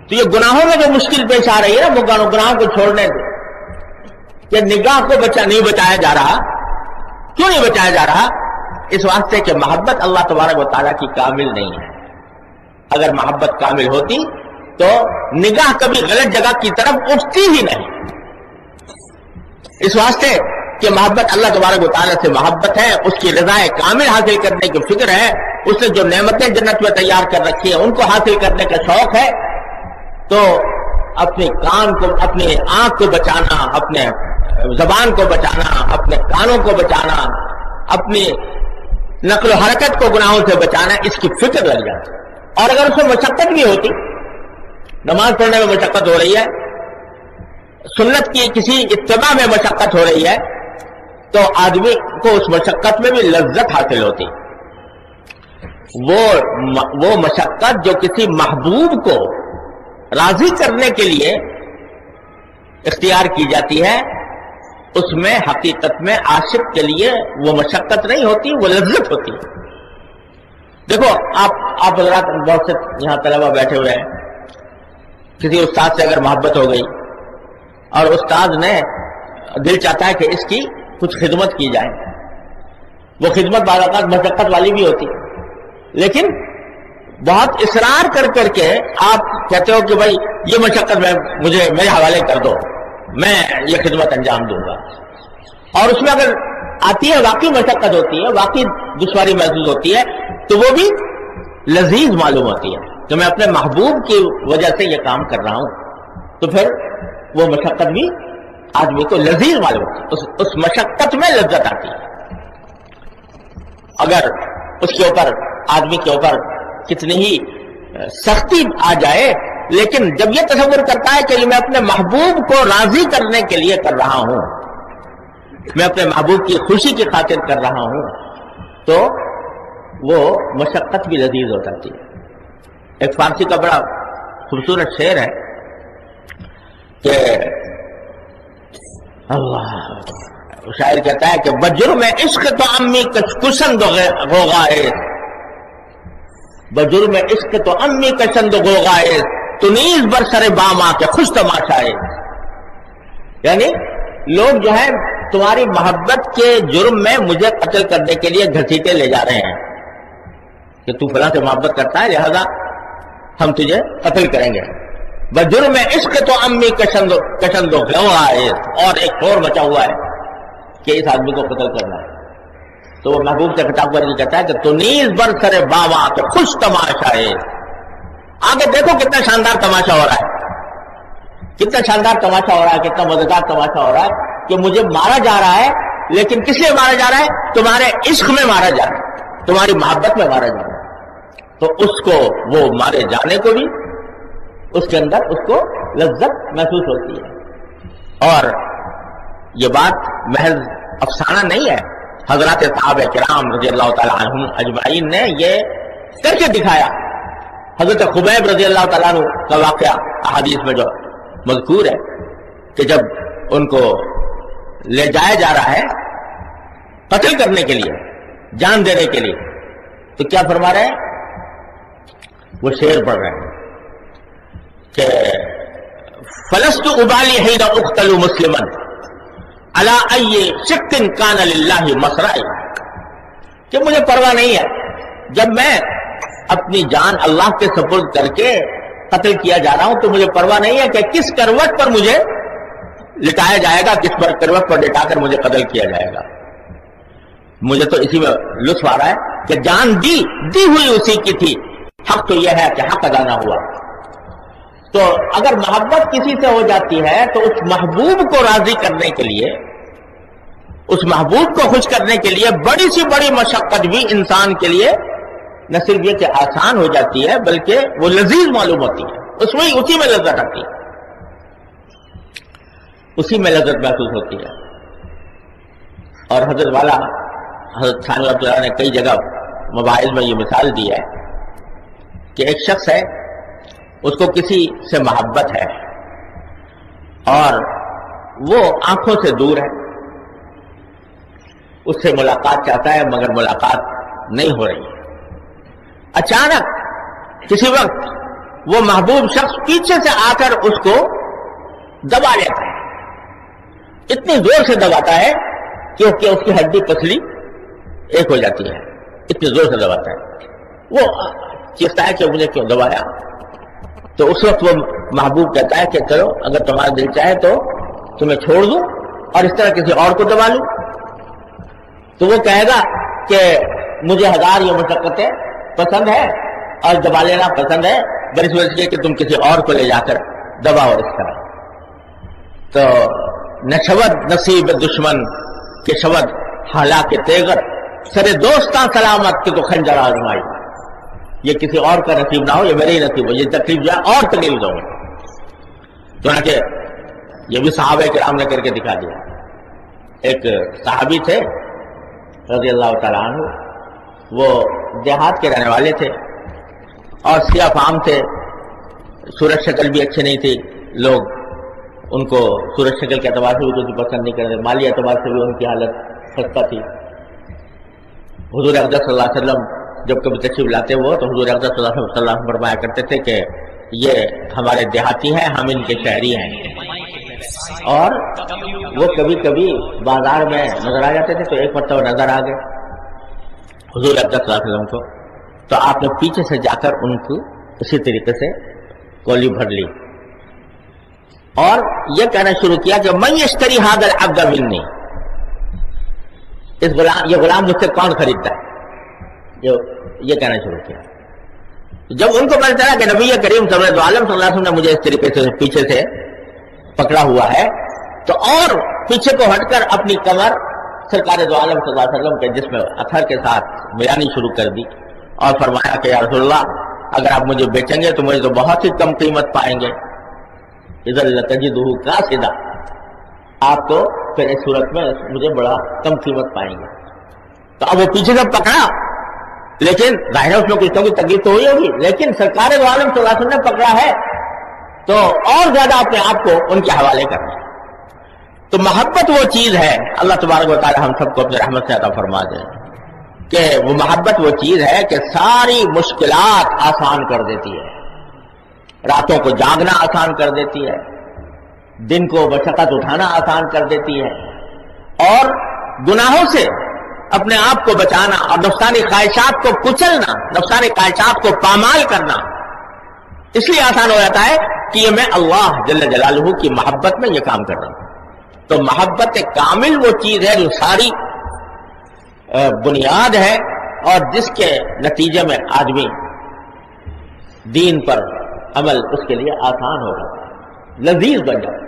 تو یہ گناہوں میں جو مشکل پیش آ رہی ہے نا گناہوں کو چھوڑنے سے، کہ نگاہ کو نہیں بچایا جا رہا. کیوں نہیں بچایا جا رہا؟ اس واسطے کہ محبت اللہ تبارک و تعالیٰ کی کامل نہیں ہے. اگر محبت کامل ہوتی تو نگاہ کبھی غلط جگہ کی طرف اٹھتی ہی نہیں. اس واسطے کہ محبت اللہ تبارک و تعالیٰ سے محبت ہے، اس کی رضا کامل حاصل کرنے کی فکر ہے، اس نے جو نعمتیں جنت میں تیار کر رکھی ہیں ان کو حاصل کرنے کا شوق ہے. تو اپنے کان کو، اپنے آنکھ کو بچانا، اپنے زبان کو بچانا، اپنے کانوں کو بچانا، اپنی نقل و حرکت کو گناہوں سے بچانا، اس کی فکر لگ جاتی. اور اگر اس میں مشقت بھی ہوتی، نماز پڑھنے میں مشقت ہو رہی ہے، سنت کی کسی اتباع میں مشقت ہو رہی ہے، تو آدمی کو اس مشقت میں بھی لذت حاصل ہوتی. وہ مشقت جو کسی محبوب کو راضی کرنے کے لیے اختیار کی جاتی ہے، اس میں حقیقت میں عاشق کے لیے وہ مشقت نہیں ہوتی، وہ لذت ہوتی ہے. دیکھو آپ حضرات بہت سے یہاں طلبہ بیٹھے ہوئے ہیں، کسی استاد سے اگر محبت ہو گئی اور استاد نے دل چاہتا ہے کہ اس کی کچھ خدمت کی جائے، وہ خدمت بعض اوقات مشقت والی بھی ہوتی ہے، لیکن بہت اصرار کر کے آپ کہتے ہو کہ بھائی یہ مشقت مجھے میرے حوالے کر دو، میں یہ خدمت انجام دوں گا. اور اس میں اگر آتی ہے واقعی مشقت ہوتی ہے، واقعی دشواری محسوس ہوتی ہے، تو وہ بھی لذیذ معلوم ہوتی ہے کہ میں اپنے محبوب کی وجہ سے یہ کام کر رہا ہوں، تو پھر وہ مشقت بھی آدمی کو لذیذ معلوم ہوتی ہے، اس مشقت میں لذت آتی ہے. اگر اس کے اوپر آدمی کے اوپر کتنی ہی سختی آ جائے، لیکن جب یہ تصور کرتا ہے کہ میں اپنے محبوب کو راضی کرنے کے لیے کر رہا ہوں، میں اپنے محبوب کی خوشی کی خاطر کر رہا ہوں، تو وہ مشقت بھی لذیذ ہو جاتی ہے. ایک فارسی کا بڑا خوبصورت شعر ہے کہ اللہ شاعر کہتا ہے کہ بجرم عشق تو امی کشند غوغائے، بجرم عشق تو امی کشند غوغائے، تو نیز بر سر باما کے خوش تماشائے. یعنی لوگ جو ہے تمہاری محبت کے جرم میں مجھے قتل کرنے کے لیے گھسیٹے لے جا رہے ہیں کہ تو فلاں سے محبت کرتا ہے لہذا ہم تجھے قتل کریں گے. بجرم عشق تو امی کشند غوغائے، اور ایک شور مچا ہوا ہے کہ اس آدمی کو قتل کرنا ہے. تو وہ محبوب سے خطاب کر کے کہتا ہے کہ تو نیز بر سر باوا کے خوش تماشائے. آگے دیکھو کتنا شاندار تماشا ہو رہا ہے، کتنا شاندار تماشا ہو رہا ہے، کتنا مزیدار تماشا ہو رہا ہے کہ مجھے مارا جا رہا ہے، لیکن کس لیے مارا جا رہا ہے؟ تمہارے عشق میں مارا جا رہا ہے، تمہاری محبت میں مارا جا رہا ہے. تو اس کو وہ مارے جانے کو بھی اس کے اندر اس کو لذت محسوس ہوتی ہے. اور یہ بات محض افسانہ نہیں ہے، حضرات صحابہ کرام رضی اللہ تعالیٰ عنہم اجمعین نے یہ کر کے دکھایا. حضرت خبیب رضی اللہ تعالیٰ عنہ کا واقعہ احادیث میں جو مذکور ہے کہ جب ان کو لے جایا جا رہا ہے قتل کرنے کے لیے، جان دینے کے لیے، تو کیا فرما رہے ہیں؟ وہ شعر پڑھ رہے ہیں کہ فلست ابالی حین اقتل مسلما علی ای شق کان للہ مسرعی، کہ مجھے پرواہ نہیں ہے جب میں اپنی جان اللہ کے سپرد کر کے قتل کیا جا رہا ہوں، تو مجھے پرواہ نہیں ہے کہ کس کروٹ پر مجھے لٹایا جائے گا، کس پر کروٹ پر لٹا کر مجھے قتل کیا جائے گا. مجھے تو اسی میں لطف آ رہا ہے کہ جان دی ہوئی اسی کی تھی، حق تو یہ ہے کہ حق ادا نہ ہوا. تو اگر محبت کسی سے ہو جاتی ہے تو اس محبوب کو راضی کرنے کے لیے، اس محبوب کو خوش کرنے کے لیے بڑی سی بڑی مشقت بھی انسان کے لیے نہ صرف یہ کہ آسان ہو جاتی ہے بلکہ وہ لذیذ معلوم ہوتی ہے، اسی میں لذت آتی ہے، اسی میں لذت محسوس ہوتی ہے. اور حضرت والا حضرت ثانوی رحمۃ اللہ نے کئی جگہ مباحث میں یہ مثال دی ہے کہ ایک شخص ہے، اس کو کسی سے محبت ہے اور وہ آنکھوں سے دور ہے، اس سے ملاقات چاہتا ہے مگر ملاقات نہیں ہو رہی ہے. اچانک کسی وقت وہ محبوب شخص پیچھے سے آ کر اس کو دبا لیتا ہے، اتنی زور سے دباتا ہے کہ اس کی ہڈی پسلی ایک ہو جاتی ہے، اتنی زور سے دباتا ہے۔ وہ چیختا ہے کہ مجھے کیوں دبایا؟ تو اس وقت وہ محبوب کہتا ہے کہ چلو اگر تمہارا دل چاہے تو تمہیں چھوڑ دوں اور اس طرح کسی اور کو دبا لوں۔ تو وہ کہے گا کہ مجھے 1000 یہ مشقتیں پسند ہے اور دبا لینا پسند ہے، بنسبت یہ کہ تم کسی اور کو لے جا کر دباؤ اس طرح۔ تو نشود نصیب دشمن کے شود ہلاک تیغر، سرے دوستاں سلامت کہ تو خنجر آزمائی، یہ کسی اور کا نصیب نہ ہو، یہ میرے ہی نصیب ہو، یہ تکلیف جو ہے اور تکلیف دو۔ چنانچہ یہ بھی صحابہ کرام نے کر کے دکھا دیا۔ ایک صحابی تھے رضی اللہ تعالیٰ عنہ، وہ دیہات کے رہنے والے تھے اور سیاہ فام تھے، صورت شکل بھی اچھی نہیں تھی، لوگ ان کو صورت شکل کے اعتبار سے بھی کچھ پسند نہیں کرتے، مالی اعتبار سے بھی ان کی حالت خستہ تھی۔ حضور اقدس صلی اللہ علیہ وسلم جب کبھی تشریف لاتے وہ تو حضور اقدس صلی اللہ علیہ وسلم فرمایا کرتے تھے کہ یہ ہمارے دیہاتی ہیں، ہم ان کے شہری ہیں، اور وہ کبھی کبھی بازار میں نظر آ جاتے تھے۔ تو ایک مرتبہ نظر آ گئے حضور اقدس صلی اللہ علیہ وسلم کو، تو آپ نے پیچھے سے جا کر ان کو اسی طریقے سے کولی بھر لی اور یہ کہنا شروع کیا کہ من یشتری ھذا العبد منی، یہ غلام مجھ سے کون خریدتا ہے، یہ کہنا شروع کیا۔ جب ان کو پتہ چلا کہ نبی کریم صلی اللہ علیہ وسلم نے مجھے اس طریقے سے پیچھے سے پکڑا ہوا ہے، تو اور پیچھے کو ہٹ کر اپنی کمر سرکار دو عالم صلی اللہ علیہ وسلم کے جسم اثر کے ساتھ ملانی شروع کر دی اور فرمایا کہ یا رسول اللہ اگر آپ مجھے بیچیں گے تو مجھے تو بہت ہی کم قیمت پائیں گے، اذا لتجدہ قاصدا، آپ تو پھر اس صورت میں مجھے بڑا کم قیمت پائیں گے۔ تو اب وہ پیچھے سے پکڑا، لیکن ظاہر ہے اس میں کچھ نہ کچھ تکلیف تو ہوئی ہوگی، لیکن سرکار دو عالم صلی اللہ علیہ وسلم نے پکڑا ہے تو اور زیادہ اپنے آپ کو ان کے حوالے کرنا۔ تو محبت وہ چیز ہے، اللہ تبارک و تعالی ہم سب کو اپنے رحمت سے عطا فرما دے کہ وہ محبت وہ چیز ہے کہ ساری مشکلات آسان کر دیتی ہے، راتوں کو جاگنا آسان کر دیتی ہے، دن کو مشقت اٹھانا آسان کر دیتی ہے، اور گناہوں سے اپنے آپ کو بچانا اور نفسانی خواہشات کو کچلنا، نفسانی خواہشات کو پامال کرنا اس لیے آسان ہو جاتا ہے کہ یہ میں اللہ جل جلالہ کی محبت میں یہ کام کر رہا ہوں۔ تو محبت کامل وہ چیز ہے جو ساری بنیاد ہے اور جس کے نتیجے میں آدمی دین پر عمل اس کے لیے آسان ہوگا، لذیذ بن جائے۔